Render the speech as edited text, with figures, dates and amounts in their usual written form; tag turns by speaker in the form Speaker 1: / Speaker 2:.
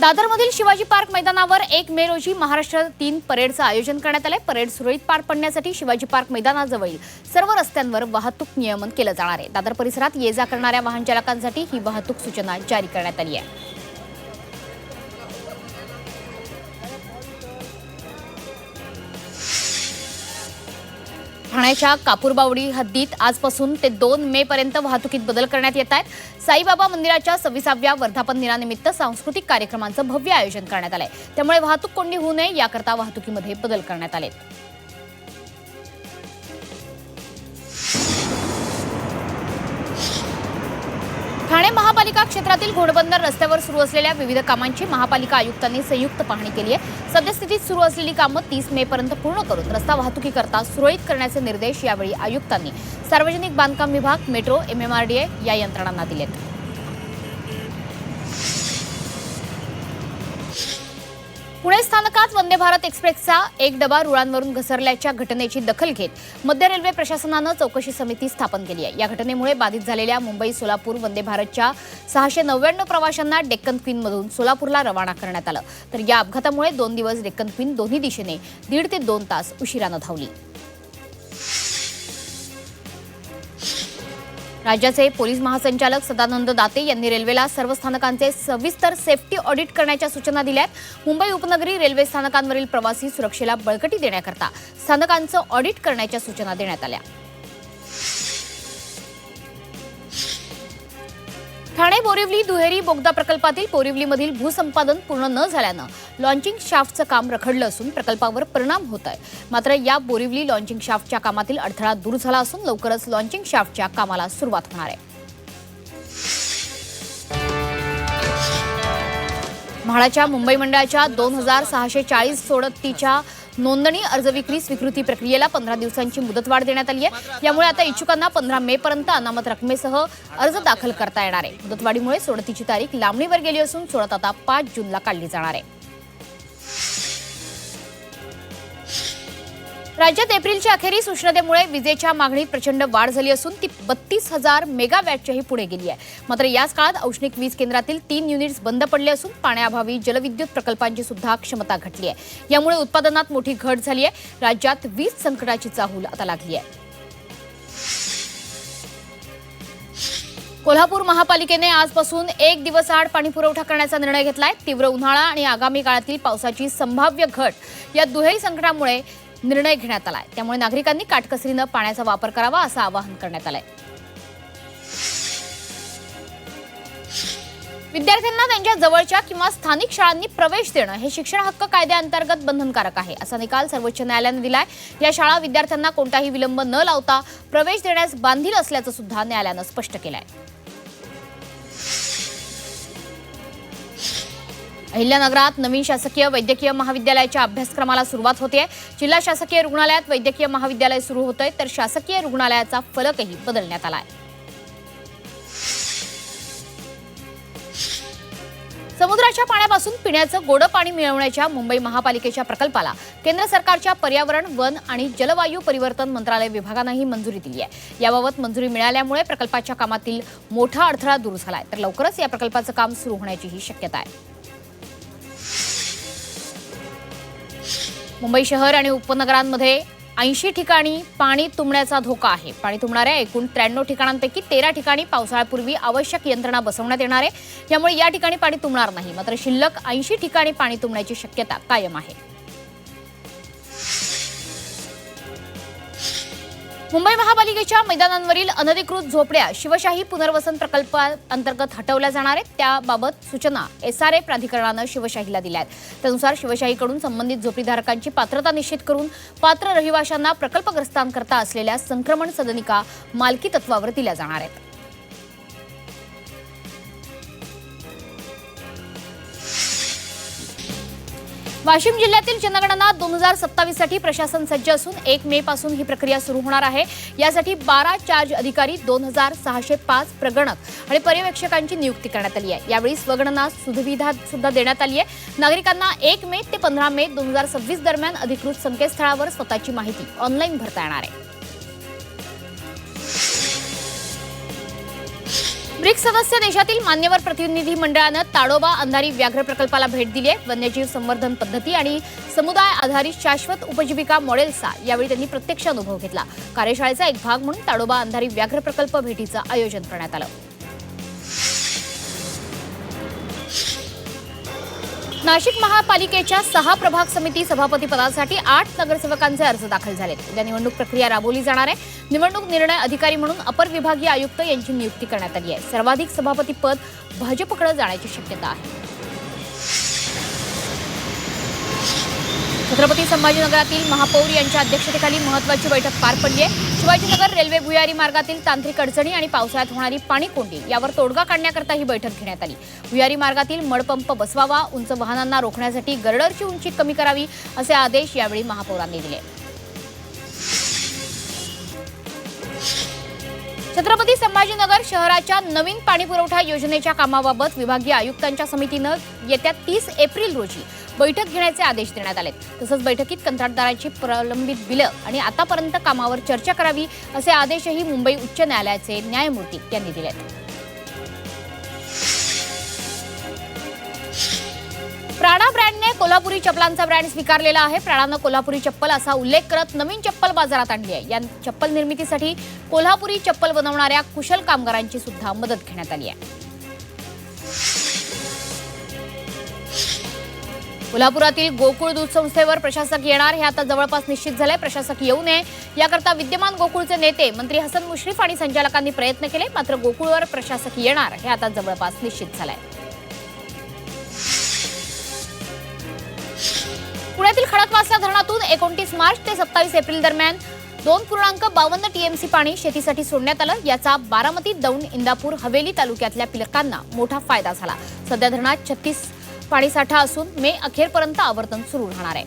Speaker 1: दादरमधील Shivaji park मैदानावर 1 मे रोजी महाराष्ट्र 3 परेडचं आयोजन करण्यात आले। परेड सुरळीत पार पडण्यासाठी शिवाजी पार्क मैदानाजवळील सर्व रस्त्यांवर वाहतूक नियमन केलं जाणार आहे। दादर परिसरात ये-जा करणाऱ्या वाहन चालकांसाठी ही वाहतूक सूचना जारी करण्यात आली आहे। ठाण्याच्या कापूरबावडी हद्दीत आजपासून ते 2 मे पर्यंत वाहतुकीत बदल करण्यात येत आहेत। साईबाबा मंदिराच्या 26व्या वर्धापन दिनानिमित्त सांस्कृतिक कार्यक्रमांचं भव्य आयोजन करण्यात आलंय। त्यामुळे वाहतूक कोंडी होऊ नये याकरता वाहतुकीमध्ये बदल करण्यात आले। ठाणे महापालिका क्षेत्रातील घोडबंदर रस्त्यावर सुरू असलेल्या विविध कामांची महापालिका आयुक्तांनी संयुक्त पाहणी केली आहे। सद्यस्थितीत सुरू असलेली कामं 30 मे पर्यंत पूर्ण करून रस्ता वाहतुकीकरता सुरळीत करण्याचे निर्देश यावेळी आयुक्तांनी सार्वजनिक बांधकाम विभाग, मेट्रो, MMRDA या यंत्रणांना दिलेत। पुणे स्थानकात वंदे भारत एक्सप्रेसचा एक डबा रुळांवरून घसरल्याच्या घटनेची दखल घेत मध्य रेल्वे प्रशासनानं चौकशी समिती स्थापन केली आहे। या घटनेमुळे बाधित झालेल्या मुंबई-सोलापूर वंदे भारतच्या 699 प्रवाशांना डेक्कन क्वीनमधून सोलापूरला रवाना करण्यात आलं। तर या अपघातामुळे 2 दिवस डेक्कन क्वीन दोन्ही दिशेने 1.5 ते 2 तास उशिरानं धावली। राज्याचे पोलीस महासंचालक सदानंद दाते यांनी रेल्वेला सर्व स्थानकांचे सविस्तर सेफ्टी ऑडिट करण्याच्या सूचना दिल्या आहेत। मुंबई उपनगरी रेल्वे स्थानकांवरील प्रवासी सुरक्षेला बळकटी देण्याकरता स्थानकांचं ऑडिट करण्याच्या सूचना देण्यात आल्या। ठाणे बोरिवली दुहेरी बोगदा प्रकल्पातील बोरिवलीमधील भूसंपादन पूर्ण न झाल्यानं लॉन्चिंग शाफ्टचं काम रखडलं असून प्रकल्पावर परिणाम होत आहे। मात्र या बोरिवली लॉन्चिंग शाफ्टच्या कामातील अडथळा दूर झाला असून लवकरच लॉन्चिंग शाफ्टच्या कामाला सुरुवात होणार आहे। म्हाडाच्या मुंबई मंडळाच्या 2640 सोडतीच्या नोंदणी अर्ज विक्री स्वीकृती प्रक्रियेला 15 दिवसांची मुदतवाढ देण्यात आली आहे। यामुळे आता इच्छुकांना 15 मे पर्यंत अनामत रकमेसह अर्ज दाखल करता येणार आहे। मुदतवाढीमुळे सोडतीची तारीख लांबणीवर गेली असून सोडत आता 5 जूनला काढली जाणार आहे। राज्यात एप्रिलच्या अखेरीस उष्णतेमुळे विजेच्या मागणीत प्रचंड वाढ झाली असून ती 32,000 मेगावॅटच्याही पुढे गेली आहे। मात्र याच काळात औष्णिक वीज केंद्रातील 3 युनिट्स बंद पडले असून पाण्याअभावी जलविद्युत प्रकल्पांची सुद्धा क्षमता घटली आहे। यामुळे उत्पादनात मोठी घट झाली आहे। राज्यात वीज संकटाची चाहूल आता लागली आहे। कोल्हापूर महापालिकेने आजपासून 1 दिवस आड पाणी पुरवठा करण्याचा निर्णय घेतलाय। तीव्र उन्हाळा आणि आगामी काळातील पावसाची संभाव्य घट या दुहेरी संकटामुळे निर्णय घेण्यात आलाय। त्यामुळे नागरिकांनी काटकसरीने पाण्याचा वापर करावा असं आवाहन करण्यात आलंय। विद्यार्थ्यांना त्यांच्या जवळच्या किंवा स्थानिक शाळांनी प्रवेश देणं हे शिक्षण हक्क कायद्याअंतर्गत बंधनकारक आहे असा निकाल सर्वोच्च न्यायालयाने दिलाय। या शाळा विद्यार्थ्यांना कोणताही विलंब न लावता प्रवेश देण्यास बांधील असल्याचं सुद्धा न्यायालयानं स्पष्ट केलंय। अहिल्यानगरात नवीन शासकीय वैद्यकीय महाविद्यालयाच्या अभ्यासक्रमाला सुरुवात होते। जिल्हा शासकीय रुग्णालयात वैद्यकीय महाविद्यालय सुरू होतंय तर शासकीय रुग्णालयाचा फलकही बदलण्यात आलाय। समुद्राच्या पाण्यापासून पिण्याचं गोडं पाणी मिळवण्याच्या मुंबई महापालिकेच्या प्रकल्पाला केंद्र सरकारच्या पर्यावरण, वन आणि जलवायू परिवर्तन मंत्रालय विभागानंही मंजुरी दिली आहे। याबाबत मंजुरी मिळाल्यामुळे प्रकल्पाच्या कामातील मोठा अडथळा दूर झालाय तर लवकरच या प्रकल्पाचं काम सुरू होण्याचीही शक्यता आहे। मुंबई शहर आणि उपनगरांमध्ये 80 ठिकाणी पाणी तुंबण्याचा धोका आहे। पाणी तुंबणाऱ्या एकूण 93 ठिकाणांपैकी 13 ठिकाणी पावसाळ्यापूर्वी आवश्यक यंत्रणा बसवण्यात येणार आहे। त्यामुळे या ठिकाणी पाणी तुंबणार नाही। मात्र शिल्लक 80 ठिकाणी पाणी तुंबण्याची शक्यता कायम आहे। मुंबई महापालिकेच्या मैदानांवरील अनधिकृत झोपड्या शिवशाही पुनर्वसन प्रकल्पाअंतर्गत हटवल्या जाणार आहेत। त्याबाबत सूचना SRA प्राधिकरणानं शिवशाहीला दिल्या आहेत। त्यानुसार शिवशाहीकडून संबंधित झोपडीधारकांची पात्रता निश्चित करून पात्र रहिवाशांना प्रकल्पग्रस्तांकरता असलेल्या संक्रमण सदनिका मालकी तत्वावर दिल्या जाणार आहेत। वाशिम जिल्ह्यातील जनगणना 2027 साठी प्रशासन सज्ज असून 1 मे पासून ही प्रक्रिया सुरू होणार आहे। यासाठी 12 चार्ज अधिकारी, 2605 प्रगणक आणि पर्यवेक्षकांची नियुक्ती करण्यात आली आहे। यावेळी स्वगणना सुविधा सुद्धा देण्यात आली आहे। नागरिकांना 1 मे ते 15 मे 2026 दरम्यान अधिकृत संकेतस्थळावर स्वतःची माहिती ऑनलाईन भरता येणार आहे। ब्रिक्स सदस्य देशातील मान्यवर प्रतिनिधी मंडळानं ताडोबा अंधारी व्याघ्र प्रकल्पाला भेट दिली आहे. वन्यजीव संवर्धन पद्धती आणि समुदाय आधारित शाश्वत उपजीविका मॉडेल्सचा यावेळी त्यांनी प्रत्यक्ष अनुभव घेतला. कार्यशाळेचा एक भाग म्हणून ताडोबा अंधारी व्याघ्र प्रकल्प भेटीचं आयोजन करण्यात आलं. नाशिक महापालिकेच्या 6 प्रभाग समिती सभापती पदासाठी 8 नगरसेवकांचे अर्ज दाखल झालेत. उद्या निवडणूक प्रक्रिया राबवली जाणार आहे. निवडणूक निर्णय अधिकारी म्हणून अपर विभागीय आयुक्त यांची नियुक्ती करण्यात आली आहे. सर्वाधिक सभापती पद भाजपकडे जाण्याची शक्यता आहे. छत्रपती संभाजीनगरातील महापौर यांच्या अध्यक्षतेखाली महत्त्वाची बैठक पार पडली आहे. शिवाजीनगर रेल्वे भुयारी मार्गातील तांत्रिक अडचणी आणि पावसाळ्यात होणारी पाणी कोंडी यावर तोडगा काढण्याकरता ही बैठक घेण्यात आली. भुयारी मार्गातील मडपंप बसवावा, उंच वाहनांना रोखण्यासाठी गर्डरची उंची कमी करावी असे आदेश यावेळी महापौरांनी दिले. छत्रपती संभाजीनगर शहराच्या नवीन पाणीपुरवठा योजनेच्या कामाबाबत विभागीय आयुक्तांच्या समितीनं येत्या 30 एप्रिल रोजी बैठक घेण्याचे आदेश देण्यात आले. तसंच बैठकीत कंत्राटदारांची प्रलंबित बिलं आणि आतापर्यंत कामावर चर्चा करावी असे आदेशही मुंबई उच्च न्यायालयाचे न्यायमूर्ती यांनी दिले. प्राणा ब्रँडने कोल्हापुरी चप्पलांचा ब्रँड स्वीकारलेला आहे. प्राणानं कोल्हापुरी चप्पल असा उल्लेख करत नवीन चप्पल बाजारात आणली आहे. या चप्पल निर्मितीसाठी कोल्हापुरी चप्पल बनवणाऱ्या कुशल कामगारांची सुद्धा मदत घेण्यात आली आहे. कोल्हापुरातील गोकुळ दूध संस्थेवर प्रशासक येणार हे आता जवळपास निश्चित झालंय. प्रशासक येऊ नये याकरता विद्यमान गोकुळचे नेते मंत्री हसन मुश्रीफ आणि संचालकांनी प्रयत्न केले, मात्र गोकुळवर प्रशासक येणार हे आता जवळपास निश्चित झालंय. पुण्यातील खडकवासला धरणातून 29 मार्च ते 27 एप्रिल दरम्यान 2.52 टीएमसी पाणी शेतीसाठी सोडण्यात आलं. याचा बारामती, दौंड, इंदापूर, हवेली तालुक्यातल्या पिकांना मोठा फायदा झाला. सध्या धरणात 36 पाणीसाठा असून मे अखेरपर्यंत आवर्तन सुरू राहणार आहे.